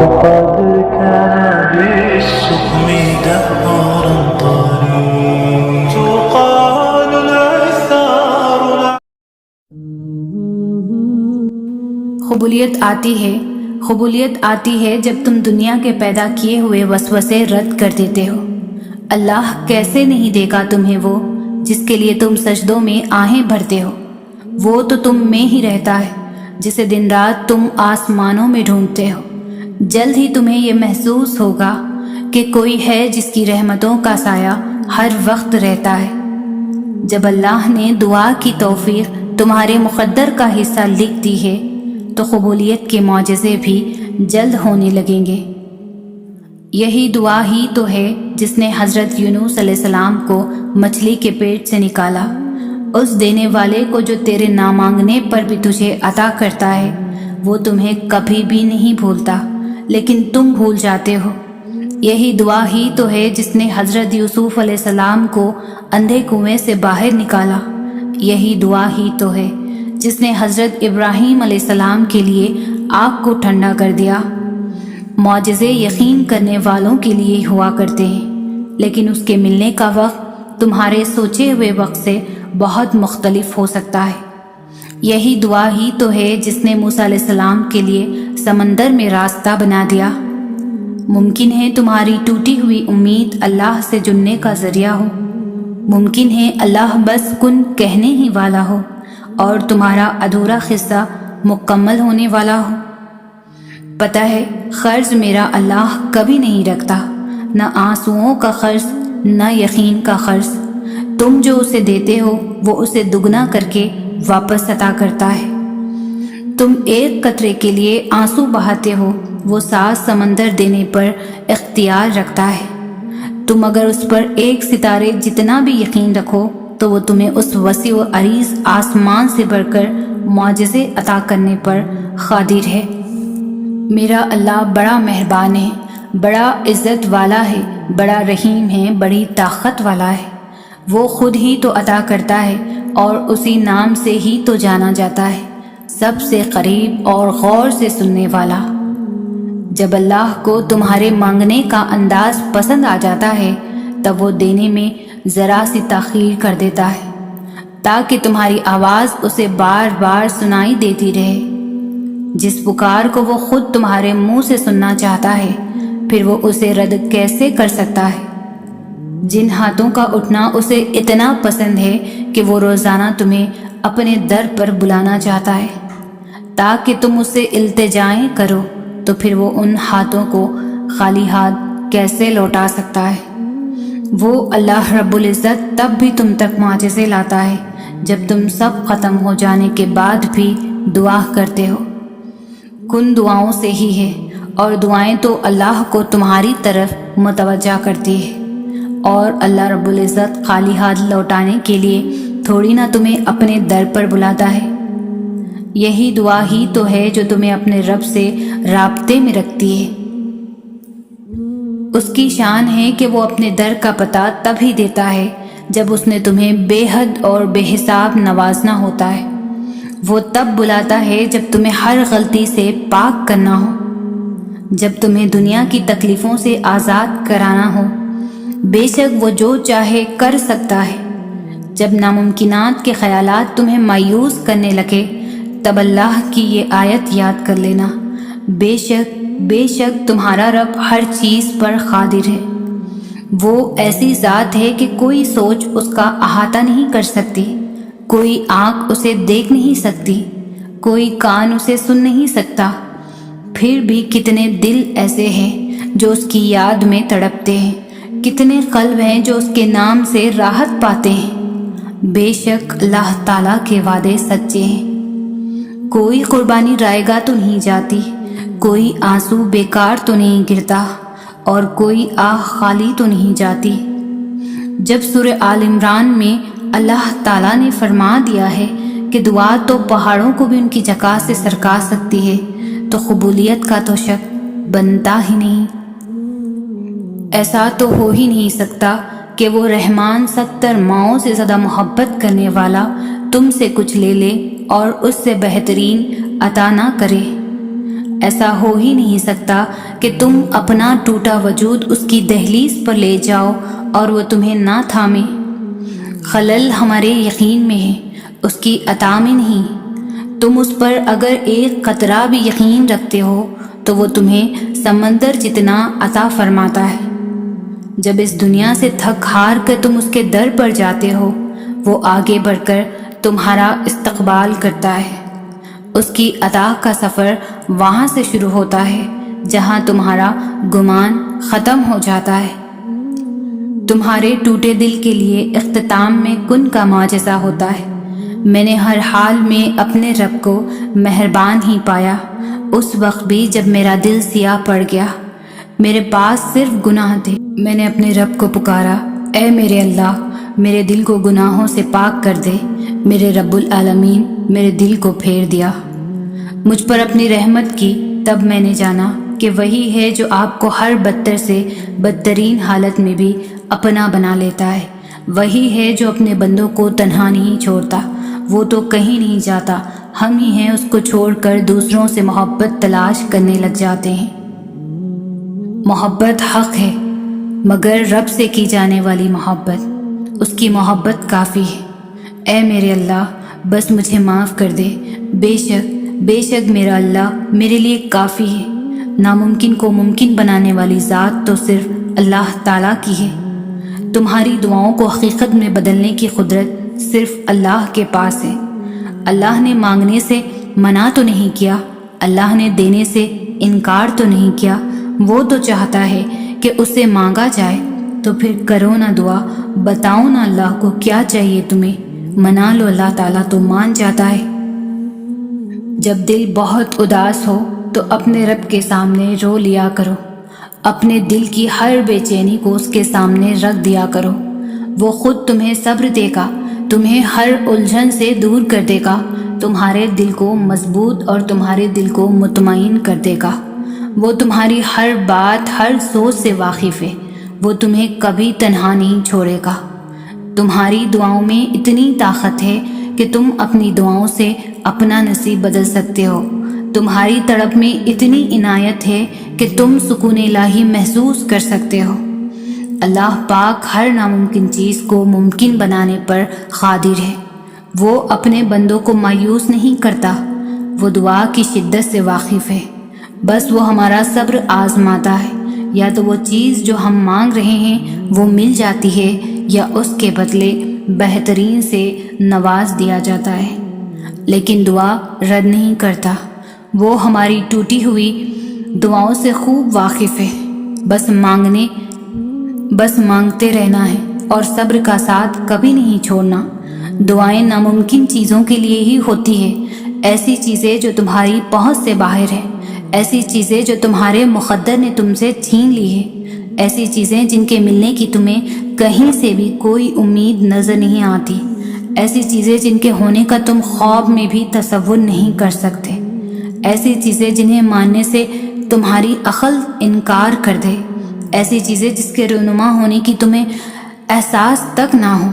وقد كان بالسقم دهرا طريق تقال العثار. قبولیت آتی ہے جب تم دنیا کے پیدا کیے ہوئے وسوسے رد کر دیتے ہو. اللہ کیسے نہیں دے گا تمہیں وہ جس کے لیے تم سجدوں میں آہیں بھرتے ہو. وہ تو تم میں ہی رہتا ہے جسے دن رات تم آسمانوں میں ڈھونڈتے ہو. جلد ہی تمہیں یہ محسوس ہوگا کہ کوئی ہے جس کی رحمتوں کا سایہ ہر وقت رہتا ہے. جب اللہ نے دعا کی توفیق تمہارے مقدر کا حصہ لکھ دی ہے تو قبولیت کے معجزے بھی جلد ہونے لگیں گے. یہی دعا ہی تو ہے جس نے حضرت یونس علیہ السلام کو مچھلی کے پیٹ سے نکالا. اس دینے والے کو جو تیرے نہ مانگنے پر بھی تجھے عطا کرتا ہے وہ تمہیں کبھی بھی نہیں بھولتا، لیکن تم بھول جاتے ہو. یہی دعا ہی تو ہے جس نے حضرت یوسف علیہ السلام کو اندھے کنویں سے باہر نکالا. یہی دعا ہی تو ہے جس نے حضرت ابراہیم علیہ السلام کے لیے آگ کو ٹھنڈا کر دیا. معجزے یقین کرنے والوں کے لیے ہوا کرتے ہیں، لیکن اس کے ملنے کا وقت تمہارے سوچے ہوئے وقت سے بہت مختلف ہو سکتا ہے. یہی دعا ہی تو ہے جس نے موسیٰ علیہ السلام کے لیے سمندر میں راستہ بنا دیا. ممکن ہے تمہاری ٹوٹی ہوئی امید اللہ سے جڑنے کا ذریعہ ہو. ممکن ہے اللہ بس کن کہنے ہی والا ہو اور تمہارا ادھورا قصہ مکمل ہونے والا ہو. پتہ ہے قرض میرا اللہ کبھی نہیں رکھتا، نہ آنسوؤں کا قرض نہ یقین کا قرض. تم جو اسے دیتے ہو وہ اسے دگنا کر کے واپس عطا کرتا ہے. تم ایک قطرے کے لیے آنسو بہاتے ہو، وہ 7 سمندر دینے پر اختیار رکھتا ہے. تم اگر اس پر ایک ستارے جتنا بھی یقین رکھو تو وہ تمہیں اس وسیع و عریض آسمان سے بڑھ کر معجزے عطا کرنے پر قادر ہے. میرا اللہ بڑا مہربان ہے، بڑا عزت والا ہے، بڑا رحیم ہے، بڑی طاقت والا ہے. وہ خود ہی تو عطا کرتا ہے اور اسی نام سے ہی تو جانا جاتا ہے، سب سے قریب اور غور سے سننے والا. جب اللہ کو تمہارے مانگنے کا انداز پسند آ جاتا ہے تب وہ دینے میں ذرا سی تاخیر کر دیتا ہے تاکہ تمہاری آواز اسے بار بار سنائی دیتی رہے. جس پکار کو وہ خود تمہارے منہ سے سننا چاہتا ہے پھر وہ اسے رد کیسے کر سکتا ہے؟ جن ہاتھوں کا اٹھنا اسے اتنا پسند ہے کہ وہ روزانہ تمہیں اپنے در پر بلانا چاہتا ہے تاکہ تم اس سے التجائیں کرو، تو پھر وہ ان ہاتھوں کو خالی ہاتھ کیسے لوٹا سکتا ہے؟ وہ اللہ رب العزت تب بھی تم تک معجزے لاتا ہے جب تم سب ختم ہو جانے کے بعد بھی دعا کرتے ہو. کن دعاؤں سے ہی ہے اور دعائیں تو اللہ کو تمہاری طرف متوجہ کرتی ہے، اور اللہ رب العزت خالی ہاتھ لوٹانے کے لیے تھوڑی نہ تمہیں اپنے در پر بلاتا ہے. یہی دعا ہی تو ہے جو تمہیں اپنے رب سے رابطے میں رکھتی ہے. اس کی شان ہے کہ وہ اپنے در کا پتہ تب ہی دیتا ہے جب اس نے تمہیں بے حد اور بے حساب نوازنا ہوتا ہے. وہ تب بلاتا ہے جب تمہیں ہر غلطی سے پاک کرنا ہو، جب تمہیں دنیا کی تکلیفوں سے آزاد کرانا ہو. بے شک وہ جو چاہے کر سکتا ہے. جب ناممکنات کے خیالات تمہیں مایوس کرنے لگے تب اللہ کی یہ آیت یاد کر لینا، بے شک تمہارا رب ہر چیز پر قادر ہے. وہ ایسی ذات ہے کہ کوئی سوچ اس کا احاطہ نہیں کر سکتی، کوئی آنکھ اسے دیکھ نہیں سکتی، کوئی کان اسے سن نہیں سکتا. پھر بھی کتنے دل ایسے ہیں جو اس کی یاد میں تڑپتے ہیں، کتنے قلب ہیں جو اس کے نام سے راحت پاتے ہیں. بے شک اللہ تعالیٰ کے وعدے سچے ہیں. کوئی قربانی رائے گاہ تو نہیں جاتی، کوئی آنسو بیکار تو نہیں گرتا، اور کوئی آہ خالی تو نہیں جاتی. جب سورہ آل عمران میں اللہ تعالیٰ نے فرما دیا ہے کہ دعا تو پہاڑوں کو بھی ان کی جگہ سے سرکا سکتی ہے تو قبولیت کا تو شک بنتا ہی نہیں. ایسا تو ہو ہی نہیں سکتا کہ وہ رحمان 70 ماؤں سے زیادہ محبت کرنے والا تم سے کچھ لے لے اور اس سے بہترین عطا نہ کرے. ایسا ہو ہی نہیں سکتا کہ تم اپنا ٹوٹا وجود اس کی دہلیز پر لے جاؤ اور وہ تمہیں نہ تھامے۔ خلل ہمارے یقین میں ہے، اس کی عطا میں نہیں۔ تم اس پر اگر ایک قطرہ بھی یقین رکھتے ہو تو وہ تمہیں سمندر جتنا عطا فرماتا ہے۔ جب اس دنیا سے تھک ہار کر تم اس کے در پر جاتے ہو، وہ آگے بڑھ کر تمہارا استقبال کرتا ہے۔ اس کی عطا کا سفر وہاں سے شروع ہوتا ہے جہاں تمہارا گمان ختم ہو جاتا ہے۔ تمہارے ٹوٹے دل کے لیے اختتام میں کن کا معجزہ ہوتا ہے۔ میں نے ہر حال میں اپنے رب کو مہربان ہی پایا، اس وقت بھی جب میرا دل سیاہ پڑ گیا۔ میرے پاس صرف گناہ تھے۔ میں نے اپنے رب کو پکارا، اے میرے اللہ، میرے دل کو گناہوں سے پاک کر دے۔ میرے رب العالمین میرے دل کو پھیر دیا، مجھ پر اپنی رحمت کی۔ تب میں نے جانا کہ وہی ہے جو آپ کو ہر بدتر سے بدترین حالت میں بھی اپنا بنا لیتا ہے۔ وہی ہے جو اپنے بندوں کو تنہا نہیں چھوڑتا، وہ تو کہیں نہیں جاتا، ہم ہی ہیں اس کو چھوڑ کر دوسروں سے محبت تلاش کرنے لگ جاتے ہیں۔ محبت حق ہے، مگر رب سے کی جانے والی محبت، اس کی محبت کافی ہے۔ اے میرے اللہ، بس مجھے معاف کر دے۔ بے شک میرا اللہ میرے لیے کافی ہے۔ ناممکن کو ممکن بنانے والی ذات تو صرف اللہ تعالیٰ کی ہے۔ تمہاری دعاؤں کو حقیقت میں بدلنے کی قدرت صرف اللہ کے پاس ہے۔ اللہ نے مانگنے سے منع تو نہیں کیا، اللہ نے دینے سے انکار تو نہیں کیا۔ وہ تو چاہتا ہے کہ اس سے مانگا جائے، تو پھر کرو نا دعا، بتاؤ نا اللہ کو کیا چاہیے تمہیں، منا لو، اللہ تعالیٰ تو مان جاتا ہے۔ جب دل بہت اداس ہو تو اپنے رب کے سامنے رو لیا کرو، اپنے دل کی ہر بے چینی کو اس کے سامنے رکھ دیا کرو۔ وہ خود تمہیں صبر دے گا، تمہیں ہر الجھن سے دور کر دے گا، تمہارے دل کو مضبوط اور تمہارے دل کو مطمئن کر دے گا۔ وہ تمہاری ہر بات، ہر سوچ سے واقف ہے، وہ تمہیں کبھی تنہا نہیں چھوڑے گا۔ تمہاری دعاؤں میں اتنی طاقت ہے کہ تم اپنی دعاؤں سے اپنا نصیب بدل سکتے ہو۔ تمہاری تڑپ میں اتنی عنایت ہے کہ تم سکون الہی محسوس کر سکتے ہو۔ اللہ پاک ہر ناممکن چیز کو ممکن بنانے پر قادر ہے۔ وہ اپنے بندوں کو مایوس نہیں کرتا، وہ دعا کی شدت سے واقف ہے۔ بس وہ ہمارا صبر آزماتا ہے، یا تو وہ چیز جو ہم مانگ رہے ہیں وہ مل جاتی ہے، یا اس کے بدلے بہترین سے نواز دیا جاتا ہے۔ لیکن دعا رد نہیں کرتا، وہ ہماری ٹوٹی ہوئی دعاؤں سے خوب واقف ہے۔ بس مانگتے رہنا ہے اور صبر کا ساتھ کبھی نہیں چھوڑنا۔ دعائیں ناممکن چیزوں کے لیے ہی ہوتی ہے، ایسی چیزیں جو تمہاری پہنچ سے باہر ہے، ایسی چیزیں جو تمہارے مقدر نے تم سے چھین لی ہے، ایسی چیزیں جن کے ملنے کی تمہیں کہیں سے بھی کوئی امید نظر نہیں آتی، ایسی چیزیں جن کے ہونے کا تم خواب میں بھی تصور نہیں کر سکتے، ایسی چیزیں جنہیں ماننے سے تمہاری عقل انکار کر دے، ایسی چیزیں جس کے رونما ہونے کی تمہیں احساس تک نہ ہو،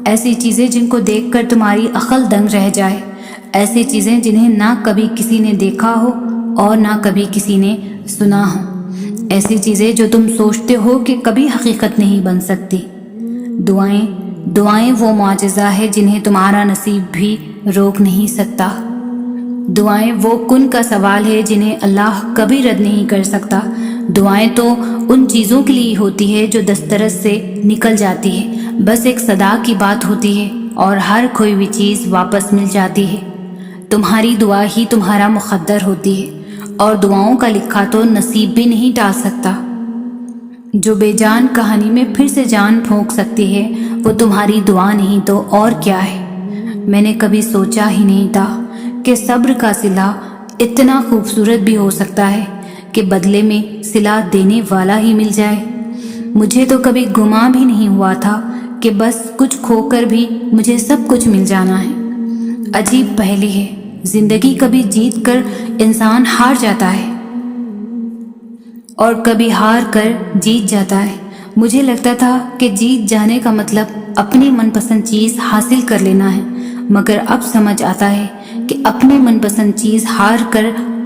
ایسی چیزیں جن کو دیکھ کر تمہاری عقل دنگ رہ جائے، ایسی چیزیں جنہیں نہ کبھی کسی نے دیکھا ہو اور نہ کبھی کسی نے سنا ہو، ایسی چیزیں جو تم سوچتے ہو کہ کبھی حقیقت نہیں بن سکتی۔ دعائیں وہ معجزہ ہے جنہیں تمہارا نصیب بھی روک نہیں سکتا۔ دعائیں وہ کن کا سوال ہے جنہیں اللہ کبھی رد نہیں کر سکتا۔ دعائیں تو ان چیزوں کے لیے ہوتی ہے جو دسترس سے نکل جاتی ہے، بس ایک صدا کی بات ہوتی ہے اور ہر کھوئی ہوئی چیز واپس مل جاتی ہے۔ تمہاری دعا ہی تمہارا مقدر ہوتی ہے، اور دعاؤں کا لکھا تو نصیب بھی نہیں ٹال سکتا۔ جو بے جان کہانی میں پھر سے جان پھونک سکتی ہے وہ تمہاری دعا نہیں تو اور کیا ہے۔ میں نے کبھی سوچا ہی نہیں تھا کہ صبر کا صلہ اتنا خوبصورت بھی ہو سکتا ہے کہ بدلے میں صلہ دینے والا ہی مل جائے۔ مجھے تو کبھی گمان بھی نہیں ہوا تھا کہ بس کچھ کھو کر بھی مجھے سب کچھ مل جانا ہے۔ عجیب پہلی ہے، زندگی کبھی جیت کر انسان ہار جاتا ہے اور کبھی ہار کر جیت جاتا ہے۔ مجھے لگتا تھا کہ جیت جانے کا مطلب اپنی من پسند چیز حاصل کر لینا ہے، مگر اب سمجھ آتا ہے کہ اپنی من پسند چیز ہار کر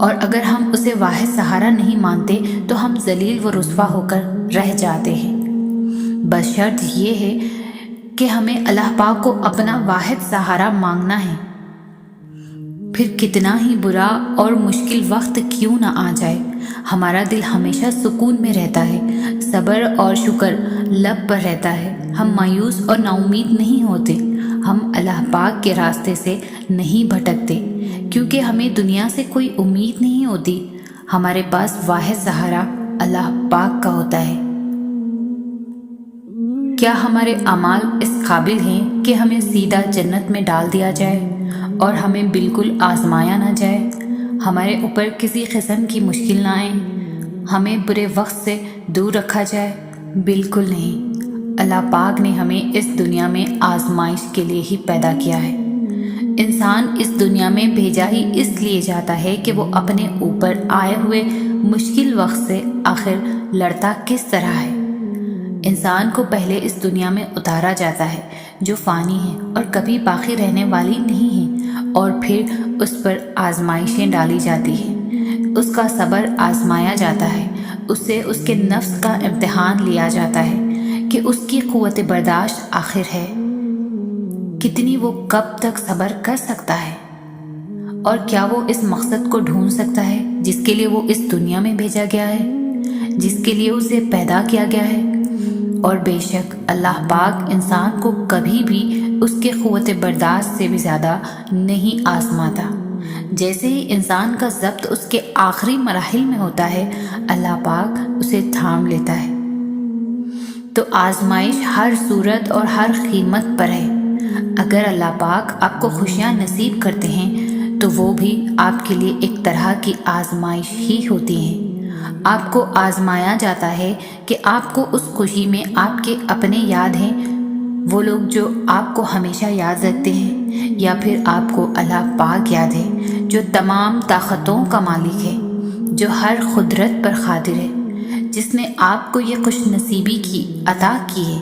اور اگر ہم اسے واحد سہارا نہیں مانتے تو ہم ذلیل و رسوا ہو کر رہ جاتے ہیں۔ بس شرط یہ ہے کہ ہمیں اللہ پاک کو اپنا واحد سہارا مانگنا ہے، پھر کتنا ہی برا اور مشکل وقت کیوں نہ آ جائے، ہمارا دل ہمیشہ سکون میں رہتا ہے، صبر اور شکر لب پر رہتا ہے، ہم مایوس اور نا امید نہیں ہوتے، ہم اللہ پاک کے راستے سے نہیں بھٹکتے، کیونکہ ہمیں دنیا سے کوئی امید نہیں ہوتی، ہمارے پاس واحد سہارا اللہ پاک کا ہوتا ہے۔ کیا ہمارے اعمال اس قابل ہیں کہ ہمیں سیدھا جنت میں ڈال دیا جائے اور ہمیں بالکل آزمایا نہ جائے، ہمارے اوپر کسی قسم کی مشکل نہ آئے، ہمیں برے وقت سے دور رکھا جائے؟ بالکل نہیں۔ اللہ پاک نے ہمیں اس دنیا میں آزمائش کے لیے ہی پیدا کیا ہے۔ انسان اس دنیا میں بھیجا ہی اس لیے جاتا ہے کہ وہ اپنے اوپر آئے ہوئے مشکل وقت سے آخر لڑتا کس طرح ہے۔ انسان کو پہلے اس دنیا میں اتارا جاتا ہے جو فانی ہے اور کبھی باقی رہنے والی نہیں ہے، اور پھر اس پر آزمائشیں ڈالی جاتی ہیں، اس کا صبر آزمایا جاتا ہے، اس سے اس کے نفس کا امتحان لیا جاتا ہے کہ اس کی قوت برداشت آخر ہے، کتنی وہ کب تک صبر کر سکتا ہے، اور کیا وہ اس مقصد کو ڈھونڈ سکتا ہے جس کے لیے وہ اس دنیا میں بھیجا گیا ہے، جس کے لیے اسے پیدا کیا گیا ہے۔ اور بے شک اللہ پاک انسان کو کبھی بھی اس کے قوت برداشت سے بھی زیادہ نہیں آزماتا۔ جیسے ہی انسان کا ضبط اس کے آخری مراحل میں ہوتا ہے، اللہ پاک اسے تھام لیتا ہے۔ تو آزمائش ہر صورت اور ہر قیمت پر ہے۔ اگر اللہ پاک آپ کو خوشیاں نصیب کرتے ہیں تو وہ بھی آپ کے لیے ایک طرح کی آزمائش ہی ہوتی ہیں۔ آپ کو آزمایا جاتا ہے کہ آپ کو اس خوشی میں آپ کے اپنے یاد ہیں، وہ لوگ جو آپ کو ہمیشہ یاد رکھتے ہیں، یا پھر آپ کو اللہ پاک یاد ہے جو تمام طاقتوں کا مالک ہے، جو ہر قدرت پر قادر ہے، جس نے آپ کو یہ خوش نصیبی کی عطا کی ہے۔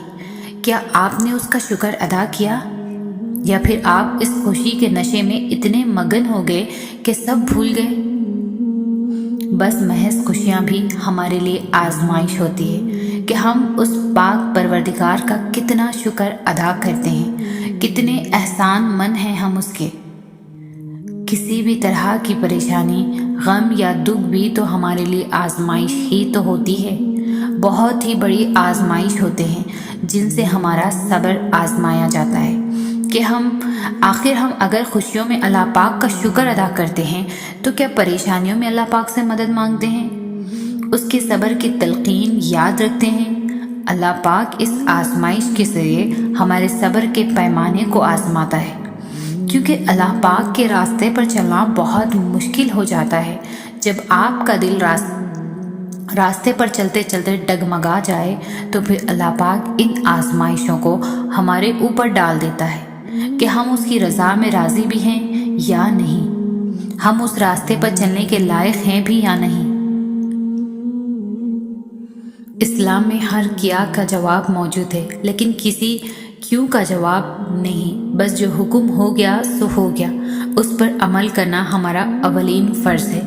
کیا آپ نے اس کا شکر ادا کیا، یا پھر آپ اس خوشی کے نشے میں اتنے مگن ہو گئے کہ سب بھول گئے؟ بس محض خوشیاں بھی ہمارے لیے آزمائش ہوتی ہے کہ ہم اس پاک پروردگار کا کتنا شکر ادا کرتے ہیں، کتنے احسان مند ہیں ہم اس کے۔ کسی بھی طرح کی پریشانی، غم یا دکھ بھی تو ہمارے لیے آزمائش ہی تو ہوتی ہے۔ بہت ہی بڑی آزمائش ہوتے ہیں جن سے ہمارا صبر آزمایا جاتا ہے کہ ہم اگر خوشیوں میں اللہ پاک کا شکر ادا کرتے ہیں تو کیا پریشانیوں میں اللہ پاک سے مدد مانگتے ہیں، اس کے صبر کی تلقین یاد رکھتے ہیں؟ اللہ پاک اس آزمائش کے ذریعے ہمارے صبر کے پیمانے کو آزماتا ہے، کیونکہ اللہ پاک کے راستے پر چلنا بہت مشکل ہو جاتا ہے۔ جب آپ کا دل راستے پر چلتے چلتے ڈگمگا جائے تو پھر اللہ پاک ان آزمائشوں کو ہمارے اوپر ڈال دیتا ہے کہ ہم اس کی رضا میں راضی بھی ہیں یا نہیں، ہم اس راستے پر چلنے کے لائق ہیں بھی یا نہیں۔ اسلام میں ہر کیا کا جواب موجود ہے، لیکن کسی کیوں کا جواب نہیں۔ بس جو حکم ہو گیا سو ہو گیا، اس پر عمل کرنا ہمارا اولین فرض ہے۔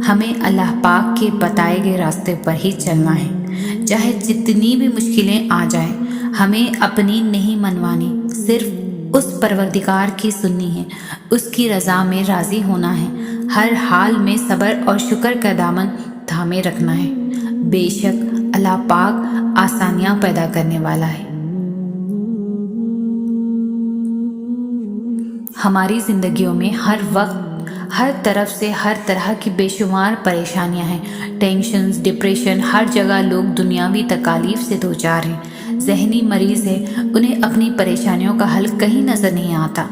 ہمیں اللہ پاک کے بتائے گئے راستے پر ہی چلنا ہے، چاہے جتنی بھی مشکلیں آ جائیں، ہمیں اپنی نہیں منوانی، صرف اس پروردگار کی سننی ہے، اس کی رضا میں راضی ہونا ہے، ہر حال میں صبر اور شکر کا دامن تھامے رکھنا ہے۔ بے شک اللہ پاک آسانیاں پیدا کرنے والا ہے۔ ہماری زندگیوں میں ہر وقت ہر طرف سے ہر طرح کی بے شمار پریشانیاں ہیں، ٹینشنز، ڈپریشن، ہر جگہ لوگ دنیاوی تکالیف سے دوچار ہیں، ذہنی مریض ہیں، انہیں اپنی پریشانیوں کا حل کہیں نظر نہیں آتا،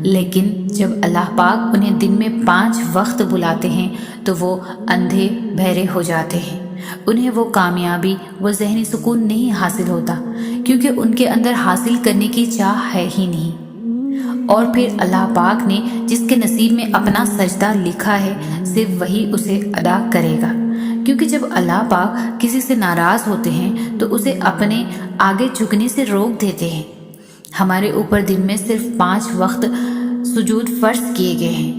لیکن جب اللہ پاک انہیں دن میں 5 وقت بلاتے ہیں تو وہ اندھے بہرے ہو جاتے ہیں، انہیں وہ کامیابی، وہ ذہنی سکون نہیں حاصل ہوتا، کیونکہ ان کے اندر حاصل کرنے کی چاہ ہے ہی نہیں۔ اور پھر اللہ پاک نے جس کے نصیب میں اپنا سجدہ لکھا ہے صرف وہی اسے ادا کرے گا، کیونکہ جب اللہ پاک کسی سے ناراض ہوتے ہیں تو اسے اپنے آگے جھکنے سے روک دیتے ہیں۔ ہمارے اوپر دن میں صرف 5 وقت سجود فرض کیے گئے ہیں،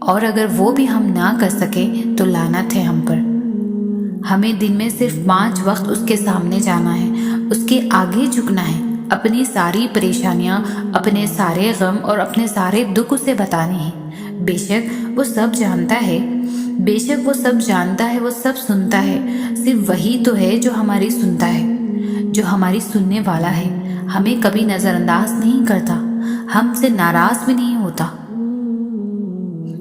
اور اگر وہ بھی ہم نہ کر سکے تو لعنت ہے ہم پر۔ ہمیں دن میں صرف 5 وقت اس کے سامنے جانا ہے، اس کے آگے جھکنا ہے، اپنی ساری پریشانیاں، اپنے سارے غم اور اپنے سارے دکھ اسے بتانے ہیں۔ بے شک وہ سب جانتا ہے، بے شک وہ سب جانتا ہے، وہ سب سنتا ہے۔ صرف وہی تو ہے جو ہماری سنتا ہے، جو ہماری سننے والا ہے، ہمیں کبھی نظر انداز نہیں کرتا، ہم سے ناراض بھی نہیں ہوتا،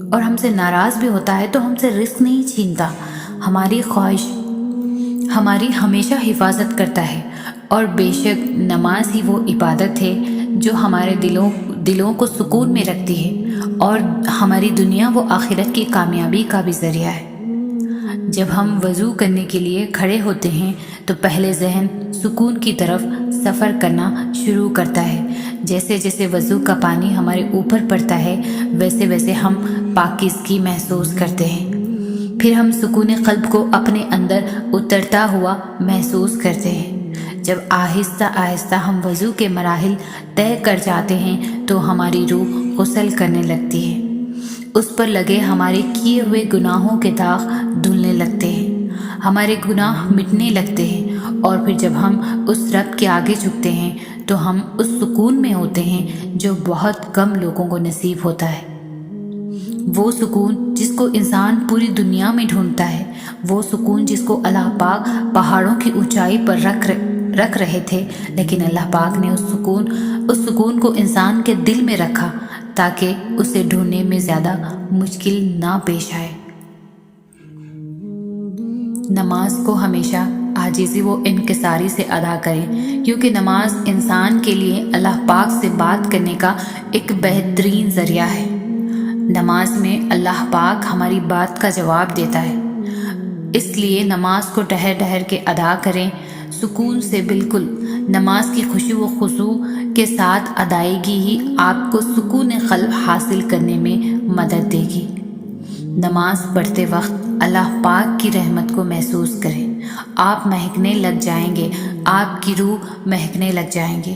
اور ہم سے ناراض بھی ہوتا ہے تو ہم سے رزق نہیں چھینتا، ہماری خواہش ہماری ہمیشہ حفاظت کرتا ہے۔ اور بے شک نماز ہی وہ عبادت ہے جو ہمارے دلوں کو سکون میں رکھتی ہے، اور ہماری دنیا و آخرت کی کامیابی کا بھی ذریعہ ہے۔ جب ہم وضو کرنے کے لیے کھڑے ہوتے ہیں تو پہلے ذہن سکون کی طرف سفر کرنا شروع کرتا ہے۔ جیسے جیسے وضو کا پانی ہمارے اوپر پڑتا ہے ویسے ویسے ہم پاکیزگی محسوس کرتے ہیں۔ پھر ہم سکون قلب کو اپنے اندر اترتا ہوا محسوس کرتے ہیں۔ جب آہستہ آہستہ ہم وضو کے مراحل طے کر جاتے ہیں تو ہماری روح غسل کرنے لگتی ہے، اس پر لگے ہمارے کیے ہوئے گناہوں کے داغ دھلنے لگتے ہیں، ہمارے گناہ مٹنے لگتے ہیں، اور پھر جب ہم اس رب کے آگے جھکتے ہیں تو ہم اس سکون میں ہوتے ہیں جو بہت کم لوگوں کو نصیب ہوتا ہے۔ وہ سکون جس کو انسان پوری دنیا میں ڈھونڈتا ہے، وہ سکون جس کو اللہ پاک پہاڑوں کی اونچائی پر رکھ رہے تھے، لیکن اللہ پاک نے اس سکون کو انسان کے دل میں رکھا تاکہ اسے ڈھونڈنے میں زیادہ مشکل نہ پیش آئے۔ نماز کو ہمیشہ عاجزی و انکساری سے ادا کریں، کیونکہ نماز انسان کے لیے اللہ پاک سے بات کرنے کا ایک بہترین ذریعہ ہے۔ نماز میں اللہ پاک ہماری بات کا جواب دیتا ہے، اس لیے نماز کو ٹہر ٹہر کے ادا کریں، سکون سے۔ بالکل نماز کی خشوع و خضوع کے ساتھ ادائیگی ہی آپ کو سکون قلب حاصل کرنے میں مدد دے گی۔ نماز پڑھتے وقت اللہ پاک کی رحمت کو محسوس کریں، آپ مہکنے لگ جائیں گے، آپ کی روح مہکنے لگ جائیں گے۔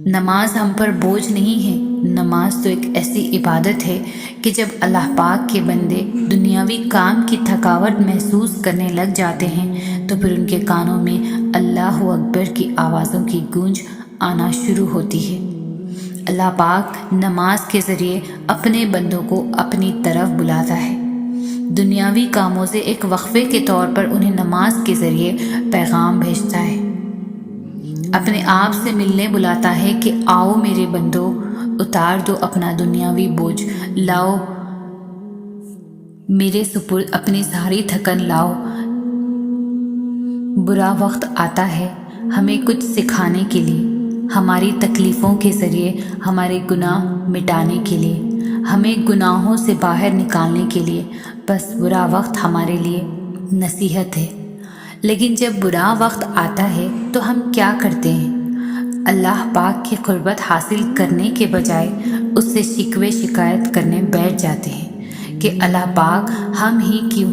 نماز ہم پر بوجھ نہیں ہے، نماز تو ایک ایسی عبادت ہے کہ جب اللہ پاک کے بندے دنیاوی کام کی تھکاوٹ محسوس کرنے لگ جاتے ہیں تو پھر ان کے کانوں میں اللہ اکبر کی آوازوں کی گونج آنا شروع ہوتی ہے۔ اللہ پاک نماز کے ذریعے اپنے بندوں کو اپنی طرف بلاتا ہے، دنیاوی کاموں سے ایک وقفے کے طور پر انہیں نماز کے ذریعے پیغام بھیجتا ہے، اپنے آپ سے ملنے بلاتا ہے کہ آؤ میرے بندو، اتار دو اپنا دنیاوی بوجھ، لاؤ میرے سپرد اپنی ساری تھکن لاؤ۔ برا وقت آتا ہے ہمیں کچھ سکھانے کے لیے، ہماری تکلیفوں کے ذریعے ہمارے گناہ مٹانے کے لیے، ہمیں گناہوں سے باہر نکالنے کے لیے، بس برا وقت ہمارے لیے نصیحت ہے۔ لیکن جب برا وقت آتا ہے تو ہم کیا کرتے ہیں؟ اللہ پاک کی قربت حاصل کرنے کے بجائے اس سے شکوے شکایت کرنے بیٹھ جاتے ہیں کہ اللہ پاک ہم ہی کیوں،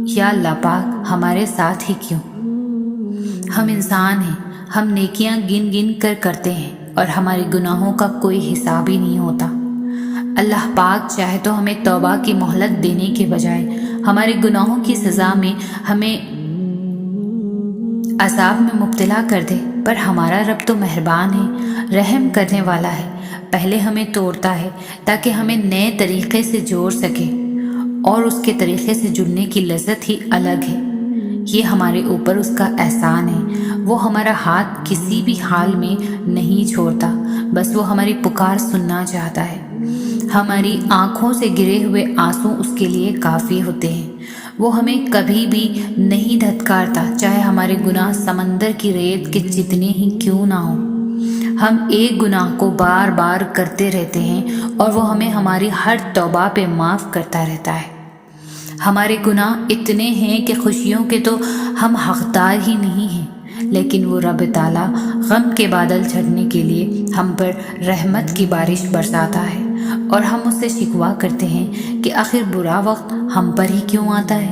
یا اللہ پاک ہمارے ساتھ ہی کیوں۔ ہم انسان ہیں، ہم نیکیاں گن گن کر کرتے ہیں اور ہمارے گناہوں کا کوئی حساب ہی نہیں ہوتا۔ اللہ پاک چاہے تو ہمیں توبہ کی مہلت دینے کے بجائے ہمارے گناہوں کی سزا میں ہمیں عذاب میں مبتلا کر دے، پر ہمارا رب تو مہربان ہے، رحم کرنے والا ہے، پہلے ہمیں توڑتا ہے تاکہ ہمیں نئے طریقے سے جوڑ سکے، اور اس کے طریقے سے جڑنے کی لذت ہی الگ ہے۔ یہ ہمارے اوپر اس کا احسان ہے، وہ ہمارا ہاتھ کسی بھی حال میں نہیں چھوڑتا، بس وہ ہماری پکار سننا چاہتا ہے۔ ہماری آنکھوں سے گرے ہوئے آنسو اس کے لیے کافی ہوتے ہیں، وہ ہمیں کبھی بھی نہیں دھتکارتا، چاہے ہمارے گناہ سمندر کی ریت کے جتنے ہی کیوں نہ ہوں۔ ہم ایک گناہ کو بار بار کرتے رہتے ہیں اور وہ ہمیں ہماری ہر توبہ پہ معاف کرتا رہتا ہے۔ ہمارے گناہ اتنے ہیں کہ خوشیوں کے تو ہم حقدار ہی نہیں ہیں، لیکن وہ رب تعالیٰ غم کے بادل چھٹنے کے لیے ہم پر رحمت کی بارش برساتا ہے، اور ہم اس سے شکوہ کرتے ہیں کہ آخر برا وقت ہم پر ہی کیوں آتا ہے۔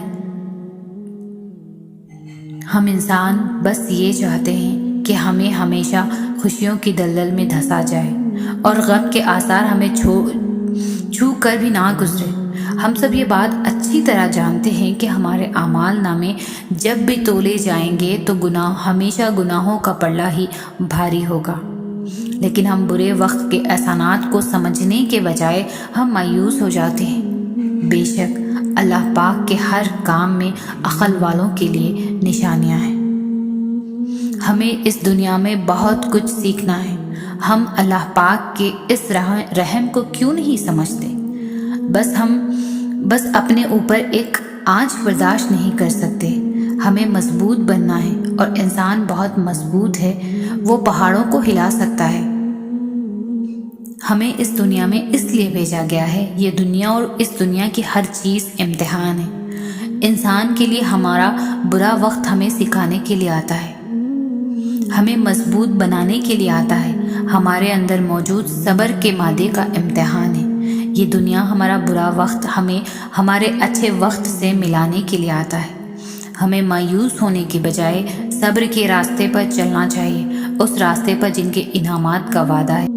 ہم انسان بس یہ چاہتے ہیں کہ ہمیں ہمیشہ خوشیوں کی دلدل میں دھنسا جائے اور غم کے آثار ہمیں چھو کر بھی نہ گزرے۔ ہم سب یہ بات اچھی طرح جانتے ہیں کہ ہمارے اعمال نامے جب بھی تولے جائیں گے تو ہمیشہ گناہوں کا پلڑا ہی بھاری ہوگا، لیکن ہم برے وقت کے احسانات کو سمجھنے کے بجائے ہم مایوس ہو جاتے ہیں۔ بے شک اللہ پاک کے ہر کام میں عقل والوں کے لیے نشانیاں ہیں۔ ہمیں اس دنیا میں بہت کچھ سیکھنا ہے۔ ہم اللہ پاک کے اس رحم کو کیوں نہیں سمجھتے؟ بس اپنے اوپر ایک آنچ برداشت نہیں کر سکتے۔ ہمیں مضبوط بننا ہے، اور انسان بہت مضبوط ہے، وہ پہاڑوں کو ہلا سکتا ہے۔ ہمیں اس دنیا میں اس لیے بھیجا گیا ہے۔ یہ دنیا اور اس دنیا کی ہر چیز امتحان ہے۔ انسان کے لیے ہمارا برا وقت ہمیں سکھانے کے لیے آتا ہے، ہمیں مضبوط بنانے کے لیے آتا ہے۔ ہمارے اندر موجود صبر کے مادے کا امتحان ہے۔ یہ دنیا ہمارا برا وقت ہمیں ہمارے اچھے وقت سے ملانے کے لیے آتا ہے۔ ہمیں مایوس ہونے کی بجائے صبر کے راستے پر چلنا چاہیے، اس راستے پر جن کے انعامات کا وعدہ ہے۔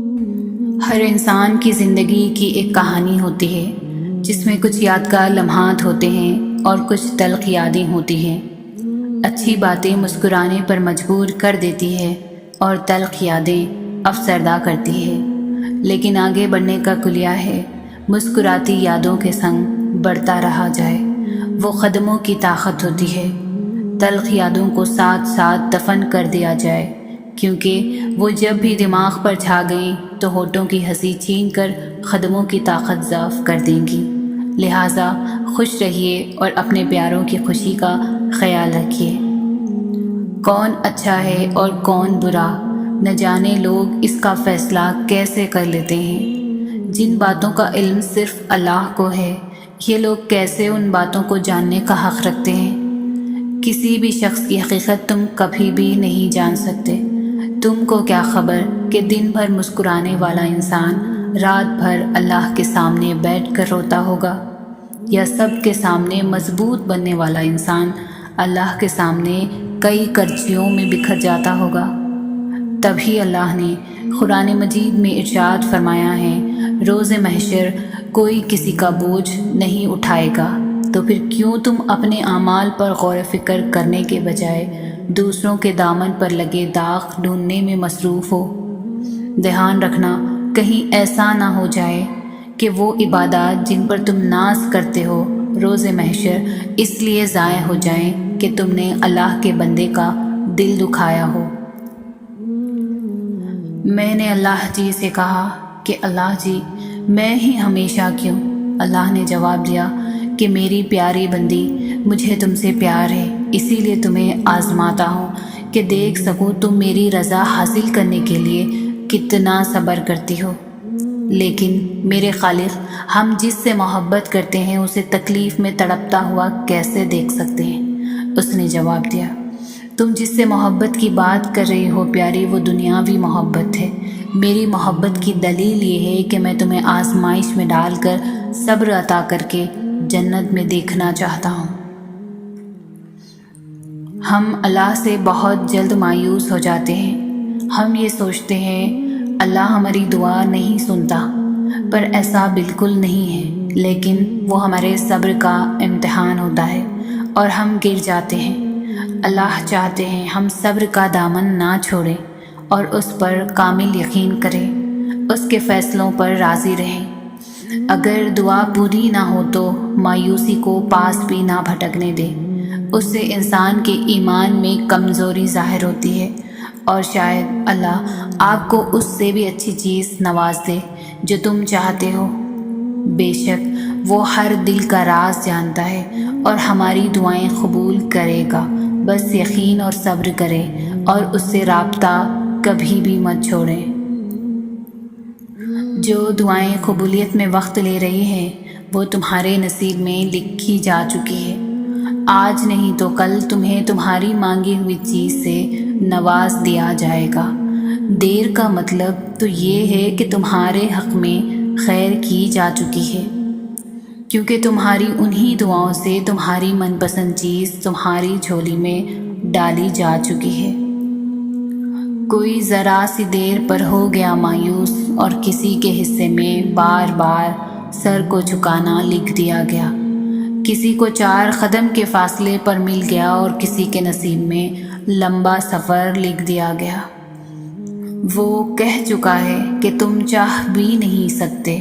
ہر انسان کی زندگی کی ایک کہانی ہوتی ہے، جس میں کچھ یادگار لمحات ہوتے ہیں اور کچھ تلخ یادیں ہوتی ہیں۔ اچھی باتیں مسکرانے پر مجبور کر دیتی ہے اور تلخ یادیں افسردہ کرتی ہے، لیکن آگے بڑھنے کا کلیہ ہے مسکراتی یادوں کے سنگ بڑھتا رہا جائے۔ وہ قدموں کی طاقت ہوتی ہے۔ تلخ یادوں کو ساتھ ساتھ دفن کر دیا جائے، کیونکہ وہ جب بھی دماغ پر چھا گئیں تو ہونٹوں کی ہنسی چھین کر قدموں کی طاقت ضعف کر دیں گی۔ لہٰذا خوش رہیے اور اپنے پیاروں کی خوشی کا خیال رکھیے۔ کون اچھا ہے اور کون برا، نہ جانے لوگ اس کا فیصلہ کیسے کر لیتے ہیں۔ جن باتوں کا علم صرف اللہ کو ہے، یہ لوگ کیسے ان باتوں کو جاننے کا حق رکھتے ہیں؟ کسی بھی شخص کی حقیقت تم کبھی بھی نہیں جان سکتے۔ تم کو کیا خبر کہ دن بھر مسکرانے والا انسان رات بھر اللہ کے سامنے بیٹھ کر روتا ہوگا، یا سب کے سامنے مضبوط بننے والا انسان اللہ کے سامنے کئی کرچیوں میں بکھر جاتا ہوگا۔ تبھی اللہ نے قرآن مجید میں ارشاد فرمایا ہے، روز محشر کوئی کسی کا بوجھ نہیں اٹھائے گا، تو پھر کیوں تم اپنے اعمال پر غور و فکر کرنے کے بجائے دوسروں کے دامن پر لگے داغ ڈھونڈنے میں مصروف ہو؟ دھیان رکھنا کہیں ایسا نہ ہو جائے کہ وہ عبادات جن پر تم ناز کرتے ہو روز محشر اس لیے ضائع ہو جائیں کہ تم نے اللہ کے بندے کا دل دکھایا ہو۔ میں نے اللہ جی سے کہا کہ اللہ جی میں ہی ہمیشہ کیوں؟ اللہ نے جواب دیا کہ میری پیاری بندی، مجھے تم سے پیار ہے، اسی لیے تمہیں آزماتا ہوں کہ دیکھ سکوں تم میری رضا حاصل کرنے کے لیے کتنا صبر کرتی ہو۔ لیکن میرے خالق، ہم جس سے محبت کرتے ہیں اسے تکلیف میں تڑپتا ہوا کیسے دیکھ سکتے ہیں؟ اس نے جواب دیا، تم جس سے محبت کی بات کر رہی ہو پیاری، وہ دنیاوی محبت ہے۔ میری محبت کی دلیل یہ ہے کہ میں تمہیں آزمائش میں ڈال کر صبر عطا کر کے جنت میں دیکھنا چاہتا ہوں۔ ہم اللہ سے بہت جلد مایوس ہو جاتے ہیں۔ ہم یہ سوچتے ہیں اللہ ہماری دعا نہیں سنتا، پر ایسا بالکل نہیں ہے، لیکن وہ ہمارے صبر کا امتحان ہوتا ہے اور ہم گر جاتے ہیں۔ اللہ چاہتے ہیں ہم صبر کا دامن نہ چھوڑیں اور اس پر کامل یقین کریں، اس کے فیصلوں پر راضی رہیں۔ اگر دعا پوری نہ ہو تو مایوسی کو پاس بھی نہ بھٹکنے دیں، اس سے انسان کے ایمان میں کمزوری ظاہر ہوتی ہے، اور شاید اللہ آپ کو اس سے بھی اچھی چیز نواز دے جو تم چاہتے ہو۔ بے شک وہ ہر دل کا راز جانتا ہے اور ہماری دعائیں قبول کرے گا۔ بس یقین اور صبر کریں اور اس سے رابطہ کبھی بھی مت چھوڑیں۔ جو دعائیں قبولیت میں وقت لے رہی ہیں وہ تمہارے نصیب میں لکھی جا چکی ہے۔ آج نہیں تو کل تمہیں تمہاری مانگی ہوئی چیز سے نواز دیا جائے گا۔ دیر کا مطلب تو یہ ہے کہ تمہارے حق میں خیر کی جا چکی ہے، کیونکہ تمہاری انہی دعاؤں سے تمہاری من پسند چیز تمہاری جھولی میں ڈالی جا چکی ہے۔ کوئی ذرا سی دیر پر ہو گیا مایوس اور کسی کے حصے میں بار بار سر کو جھکانا لکھ دیا گیا۔ کسی کو 4 قدم کے فاصلے پر مل گیا اور کسی کے نصیب میں لمبا سفر لکھ دیا گیا۔ وہ کہہ چکا ہے کہ تم چاہ بھی نہیں سکتے،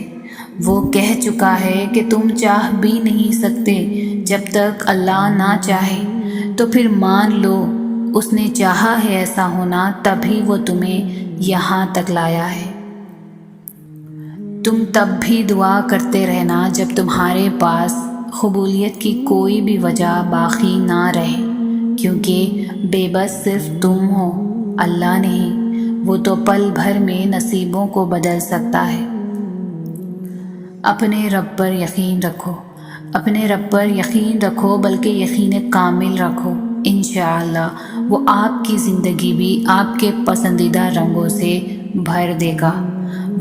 وہ کہہ چکا ہے کہ تم چاہ بھی نہیں سکتے جب تک اللہ نہ چاہے۔ تو پھر مان لو اس نے چاہا ہے ایسا ہونا، تبھی وہ تمہیں یہاں تک لایا ہے۔ تم تب بھی دعا کرتے رہنا جب تمہارے پاس قبولیت کی کوئی بھی وجہ باقی نہ رہے، کیونکہ بے بس صرف تم ہو، اللہ نہیں۔ وہ تو پل بھر میں نصیبوں کو بدل سکتا ہے۔ اپنے رب پر یقین رکھو، اپنے رب پر یقین رکھو، بلکہ یقین کامل رکھو۔ انشاءاللہ وہ آپ کی زندگی بھی آپ کے پسندیدہ رنگوں سے بھر دے گا،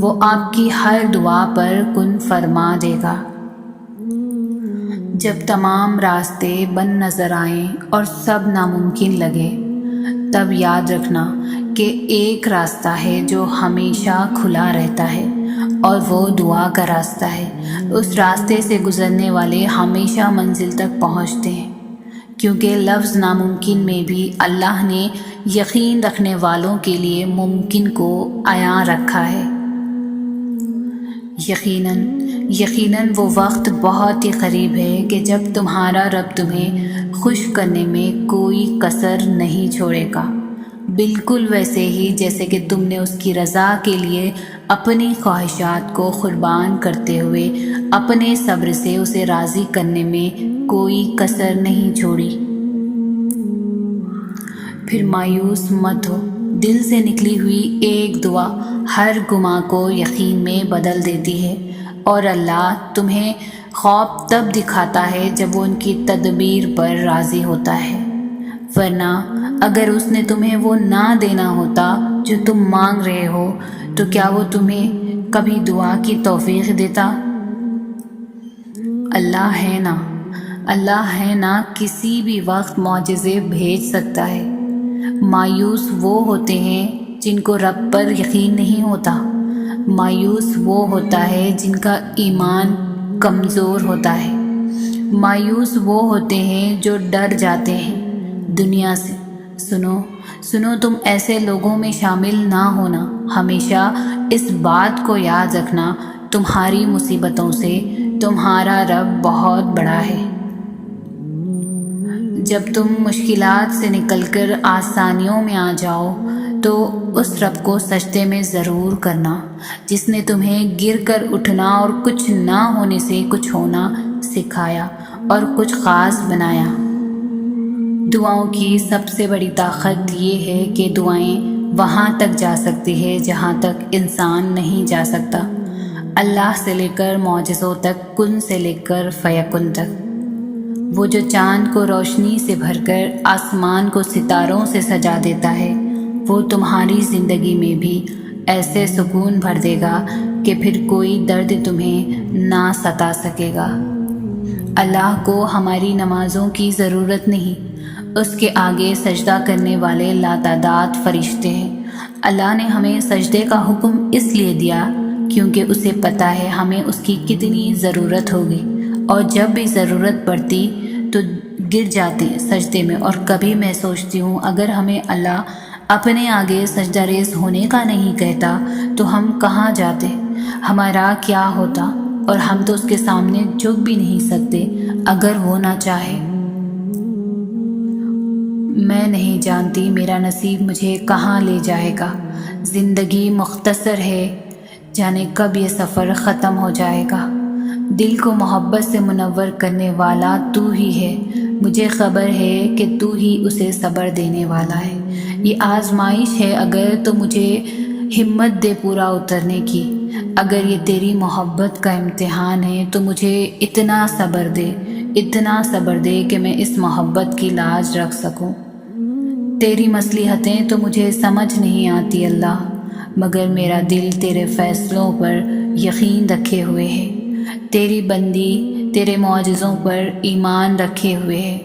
وہ آپ کی ہر دعا پر کن فرما دے گا۔ جب تمام راستے بند نظر آئیں اور سب ناممکن لگے، تب یاد رکھنا کہ ایک راستہ ہے جو ہمیشہ کھلا رہتا ہے، اور وہ دعا کا راستہ ہے۔ اس راستے سے گزرنے والے ہمیشہ منزل تک پہنچتے ہیں، کیونکہ لفظ ناممکن میں بھی اللہ نے یقین رکھنے والوں کے لیے ممکن کو عیاں رکھا ہے۔ یقیناً وہ وقت بہت ہی قریب ہے کہ جب تمہارا رب تمہیں خوش کرنے میں کوئی کسر نہیں چھوڑے گا، بالکل ویسے ہی جیسے کہ تم نے اس کی رضا کے لیے اپنی خواہشات کو قربان کرتے ہوئے اپنے صبر سے اسے راضی کرنے میں کوئی کسر نہیں چھوڑی۔ پھر مایوس مت ہو، دل سے نکلی ہوئی ایک دعا ہر گماں کو یقین میں بدل دیتی ہے، اور اللہ تمہیں خواب تب دکھاتا ہے جب وہ ان کی تدبیر پر راضی ہوتا ہے، ورنہ اگر اس نے تمہیں وہ نہ دینا ہوتا جو تم مانگ رہے ہو تو کیا وہ تمہیں کبھی دعا کی توفیق دیتا؟ اللہ ہے نا کسی بھی وقت معجزے بھیج سکتا ہے۔ مایوس وہ ہوتے ہیں جن کو رب پر یقین نہیں ہوتا، مایوس وہ ہوتا ہے جن کا ایمان کمزور ہوتا ہے، مایوس وہ ہوتے ہیں جو ڈر جاتے ہیں دنیا سے۔ سنو تم ایسے لوگوں میں شامل نہ ہونا۔ ہمیشہ اس بات کو یاد رکھنا، تمہاری مصیبتوں سے تمہارا رب بہت بڑا ہے۔ جب تم مشکلات سے نکل کر آسانیوں میں آ جاؤ تو اس رب کو سجدے میں ضرور کرنا جس نے تمہیں گر کر اٹھنا اور کچھ نہ ہونے سے کچھ ہونا سکھایا اور کچھ خاص بنایا۔ دعاؤں کی سب سے بڑی طاقت یہ ہے کہ دعائیں وہاں تک جا سکتی ہے جہاں تک انسان نہیں جا سکتا، اللہ سے لے کر معجزوں تک، کن سے لے کر فیکن تک۔ وہ جو چاند کو روشنی سے بھر کر آسمان کو ستاروں سے سجا دیتا ہے، وہ تمہاری زندگی میں بھی ایسے سکون بھر دے گا کہ پھر کوئی درد تمہیں نہ ستا سکے گا۔ اللہ کو ہماری نمازوں کی ضرورت نہیں، اس کے آگے سجدہ کرنے والے لاتعداد فرشتے ہیں۔ اللہ نے ہمیں سجدے کا حکم اس لیے دیا کیونکہ اسے پتہ ہے ہمیں اس کی کتنی ضرورت ہوگی، اور جب بھی ضرورت پڑتی تو گر جاتے سجدے میں۔ اور کبھی میں سوچتی ہوں اگر ہمیں اللہ اپنے آگے سجدہ ریز ہونے کا نہیں کہتا تو ہم کہاں جاتے، ہمارا کیا ہوتا؟ اور ہم تو اس کے سامنے جھک بھی نہیں سکتے اگر وہ نہ چاہے۔ میں نہیں جانتی میرا نصیب مجھے کہاں لے جائے گا، زندگی مختصر ہے، جانے کب یہ سفر ختم ہو جائے گا۔ دل کو محبت سے منور کرنے والا تو ہی ہے، مجھے خبر ہے کہ تو ہی اسے صبر دینے والا ہے۔ یہ آزمائش ہے اگر تو مجھے ہمت دے پورا اترنے کی، اگر یہ تیری محبت کا امتحان ہے تو مجھے اتنا صبر دے کہ میں اس محبت کی لاج رکھ سکوں۔ تیری مصلحتیں تو مجھے سمجھ نہیں آتی اللہ، مگر میرا دل تیرے فیصلوں پر یقین رکھے ہوئے ہے، تیری بندی تیرے معجزوں پر ایمان رکھے ہوئے ہے۔